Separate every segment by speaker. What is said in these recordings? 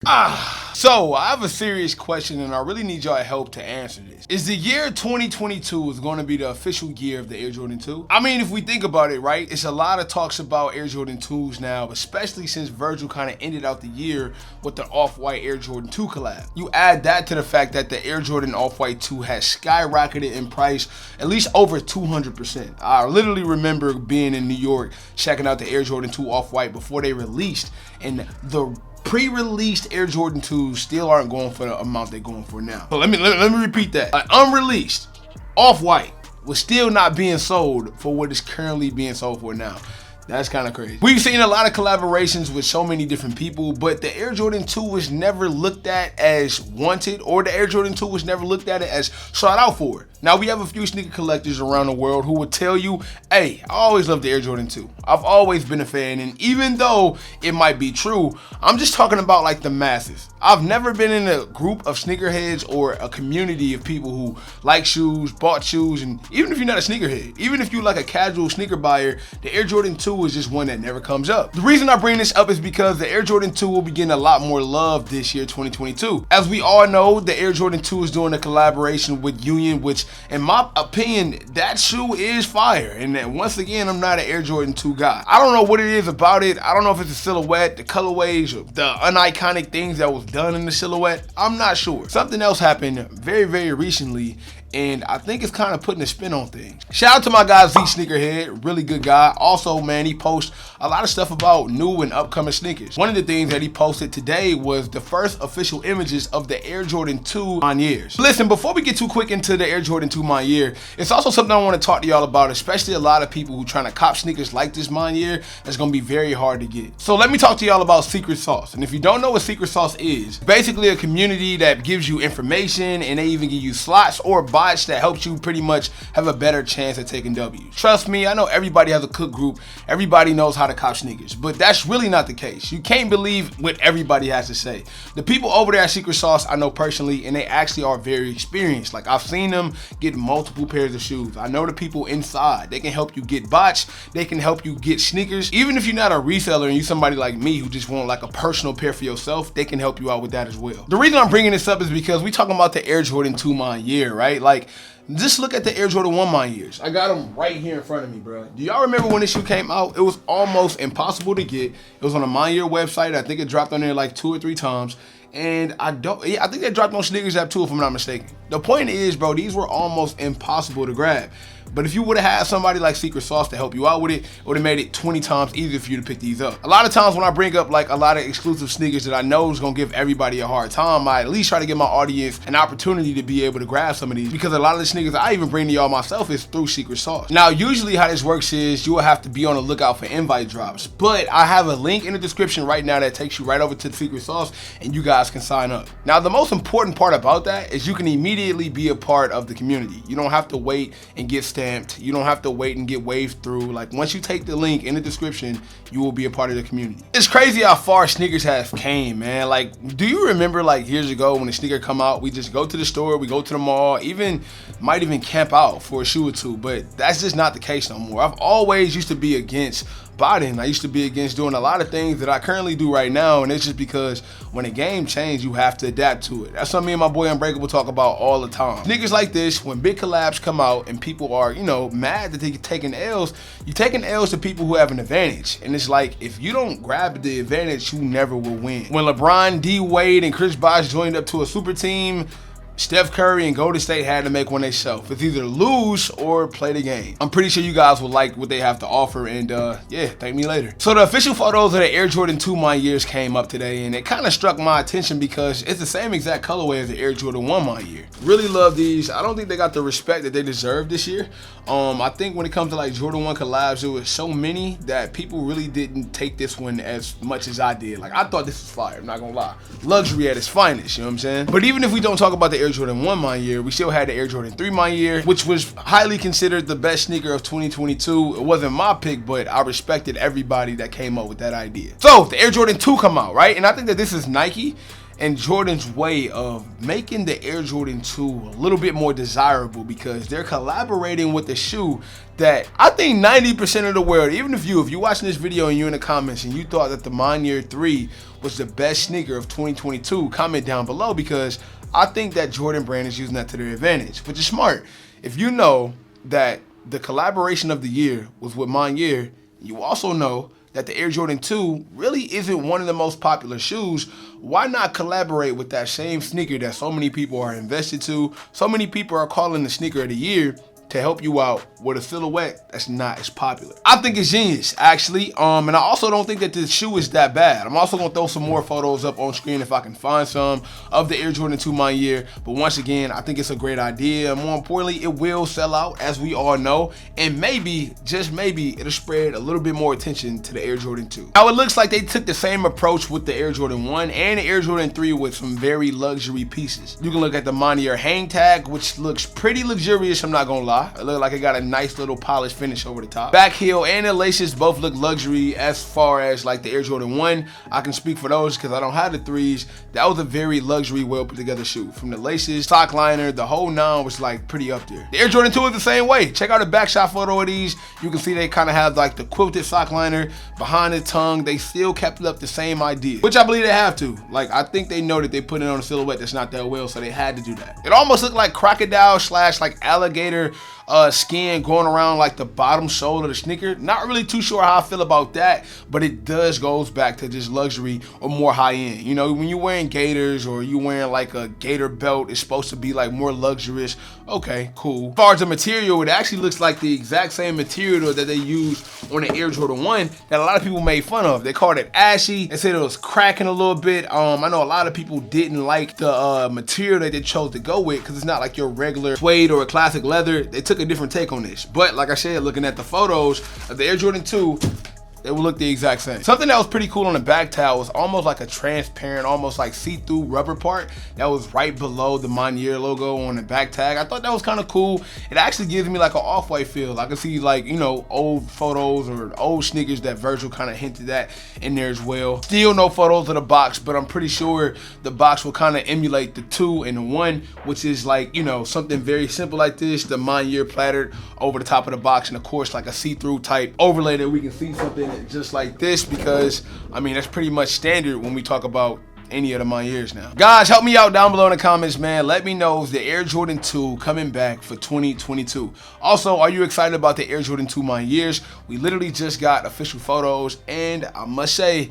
Speaker 1: So I have a serious question and I really need y'all help to answer this. Is the year 2022 is going to be the official year of the Air Jordan 2? I mean, if we think about it, right, it's a lot of talks about Air Jordan 2s now, especially since Virgil kind of ended out the year with the Off-White Air Jordan 2 collab. You add that to the fact that the Air Jordan Off-White 2 has skyrocketed in price at least over 200%. I literally remember being in New York checking out the Air Jordan 2 Off-White before they released, and the pre-released Air Jordan 2s still aren't going for the amount they're going for now. So let me repeat that. An unreleased Off-White was still not being sold for what is currently being sold for now. That's kind of crazy. We've seen a lot of collaborations with so many different people, but the Air Jordan 2 was never looked at as wanted, or the Air Jordan 2 was never looked at as sought out for. Now, we have a few sneaker collectors around the world who would tell you, hey, I always loved the Air Jordan 2. I've always been a fan, and even though it might be true, I'm just talking about like the masses. I've never been in a group of sneakerheads or a community of people who like shoes, bought shoes, and even if you're not a sneakerhead, even if you're like a casual sneaker buyer, the Air Jordan 2 is just one that never comes up. The reason I bring this up is because the Air Jordan 2 will be getting a lot more love this year, 2022. As we all know, the Air Jordan 2 is doing a collaboration with Union, which in my opinion, that shoe is fire. And then once again, I'm not an Air Jordan 2 guy. I don't know what it is about it. I don't know if it's the silhouette, the colorways, or the uniconic things that was done in the silhouette. I'm not sure. Something else happened very, very recently, and I think it's kind of putting a spin on things. Shout out to my guy Z Sneakerhead, really good guy. Also, man, he posts a lot of stuff about new and upcoming sneakers. One of the things that he posted today was the first official images of the Air Jordan 2 Manieres. Listen, before we get too quick into the Air Jordan 2 Maniere, it's also something I want to talk to y'all about, especially a lot of people who trying to cop sneakers like this Maniere. That's going to be very hard to get. So let me talk to y'all about Secret Sauce. And if you don't know what Secret Sauce is, basically a community that gives you information, and they even give you slots or bots that helps you pretty much have a better chance at taking W's. Trust me, I know everybody has a cook group, everybody knows how to cop sneakers, but that's really not the case. You can't believe what everybody has to say. The people over there at Secret Sauce I know personally, and they actually are very experienced. Like, I've seen them get multiple pairs of shoes. I know the people inside. They can help you get bots, they can help you get sneakers. Even if you're not a reseller and you're somebody like me who just want like a personal pair for yourself, they can help you out with that as well. The reason I'm bringing this up is because we talking about the Air Jordan 2 Maniere, right? Like, just look at the Air Jordan 1 Manieres. I got them right here in front of me, bro. Do y'all remember when this shoe came out? It was almost impossible to get. It was on a Maniere website. I think it dropped on there like 2 or 3 times. And I think they dropped on Sneakers App too, if I'm not mistaken. The point is, bro, these were almost impossible to grab. But if you would have had somebody like Secret Sauce to help you out with it, it would have made it 20 times easier for you to pick these up. A lot of times when I bring up like a lot of exclusive sneakers that I know is gonna give everybody a hard time, I at least try to give my audience an opportunity to be able to grab some of these, because a lot of the sneakers I even bring to y'all myself is through Secret Sauce. Now, usually how this works is you will have to be on the lookout for invite drops, but I have a link in the description right now that takes you right over to the Secret Sauce, and you guys can sign up. Now, the most important part about that is you can immediately be a part of the community. You don't have to wait and get stamped. You don't have to wait and get waved through. Like, once you take the link in the description, you will be a part of the community. It's crazy how far sneakers have came, man. Like, do you remember like years ago when a sneaker come out, we just go to the store, we go to the mall, might even camp out for a shoe or two, but that's just not the case no more. I've always used to be against botting. I used to be against doing a lot of things that I currently do right now, and it's just because when the game changes, you have to adapt to it. That's something me and my boy Unbreakable talk about all the time. Sneakers like this, when big collabs come out and people are, you know, mad that they're taking L's, you're taking L's to people who have an advantage. And it's like, if you don't grab the advantage, you never will win. When LeBron, D Wade, and Chris Bosh joined up to a super team, Steph Curry and Golden State had to make one themselves. It's either lose or play the game. I'm pretty sure you guys will like what they have to offer, and yeah, thank me later. So the official photos of the Air Jordan 2 Manieres came up today, and it kind of struck my attention because it's the same exact colorway as the Air Jordan 1 Maniere. Really love these. I don't think they got the respect that they deserve this year. I think when it comes to like Jordan 1 collabs, there was so many that people really didn't take this one as much as I did. Like, I thought this was fire, I'm not gonna lie. Luxury at its finest, you know what I'm saying? But even if we don't talk about the Air Jordan 1 Maniere, we still had the Air Jordan 3 Maniere, which was highly considered the best sneaker of 2022. It wasn't my pick, but I respected everybody that came up with that idea. So the Air Jordan 2 come out, right? And I think that this is Nike. in Jordan's way of making the Air Jordan 2 a little bit more desirable, because they're collaborating with the shoe that I think 90% of the world, even if you're watching this video and you're in the comments and you thought that the Maniere 3 was the best sneaker of 2022, comment down below, because I think that Jordan brand is using that to their advantage, which is smart. If you know that the collaboration of the year was with Maniere, you also know that the Air Jordan 2 really isn't one of the most popular shoes. Why not collaborate with that same sneaker that so many people are invested to, so many people are calling the sneaker of the year, to help you out with a silhouette that's not as popular? I think it's genius, actually. And I also don't think that the shoe is that bad. I'm also gonna throw some more photos up on screen if I can find some of the Air Jordan 2 Maniere. But once again, I think it's a great idea. And more importantly, it will sell out, as we all know. And maybe, just maybe, it'll spread a little bit more attention to the Air Jordan 2. Now, it looks like they took the same approach with the Air Jordan 1 and the Air Jordan 3 with some very luxury pieces. You can look at the Maniere hang tag, which looks pretty luxurious, I'm not gonna lie. It looks like it got a nice little polished finish over the top. Back heel and the laces both look luxury. As far as like the Air Jordan 1, I can speak for those because I don't have the 3s. That was a very luxury, well put together shoe. From the laces, sock liner, the whole nine was like pretty up there. The Air Jordan 2 is the same way. Check out a back shot photo of these. You can see they kind of have like the quilted sock liner behind the tongue. They still kept up the same idea, which I believe they have to. Like, I think they know that they put it on a silhouette that's not that well, so they had to do that. It almost looked like crocodile slash like alligator skin going around like the bottom sole of the sneaker. Not really too sure how I feel about that, but it goes back to just luxury or more high end. You know, when you're wearing gaiters or you wearing like a gator belt, it's supposed to be like more luxurious. Okay, cool. As far as the material, it actually looks like the exact same material that they used on the Air Jordan 1 that a lot of people made fun of. They called it ashy. They said it was cracking a little bit. I know a lot of people didn't like the material that they chose to go with, because it's not like your regular suede or a classic leather. They took a different take on this. But like I said, looking at the photos of the Air Jordan 2, they will look the exact same. Something that was pretty cool on the back towel was almost like a transparent, almost like see-through rubber part that was right below the Maniere logo on the back tag. I thought that was kind of cool. It actually gives me like an off-white feel. I can see, like, you know, old photos or old sneakers that Virgil kind of hinted at in there as well. Still no photos of the box, but I'm pretty sure the box will kind of emulate the 2 and the 1, which is like, you know, something very simple like this, the Maniere plattered over the top of the box, and of course like a see-through type overlay that we can see something just like this, because I mean that's pretty much standard when we talk about any of the Manieres now. Guys, help me out down below in the comments, man. Let me know if the Air Jordan 2 coming back for 2022. Also, are you excited about the Air Jordan 2 Manieres? We literally just got official photos, and I must say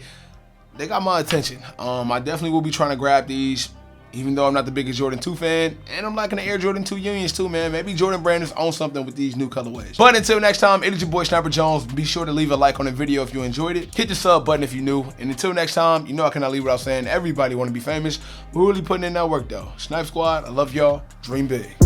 Speaker 1: they got my attention. I definitely will be trying to grab these, even though I'm not the biggest Jordan 2 fan, and I'm liking the Air Jordan 2 Unions too, man. Maybe Jordan brand is on something with these new colorways. But until next time, it is your boy Sniper Jones. Be sure to leave a like on the video if you enjoyed it. Hit the sub button if you're new. And until next time, you know I cannot leave without saying everybody want to be famous. We're really putting in that work though. Snipe Squad, I love y'all. Dream big.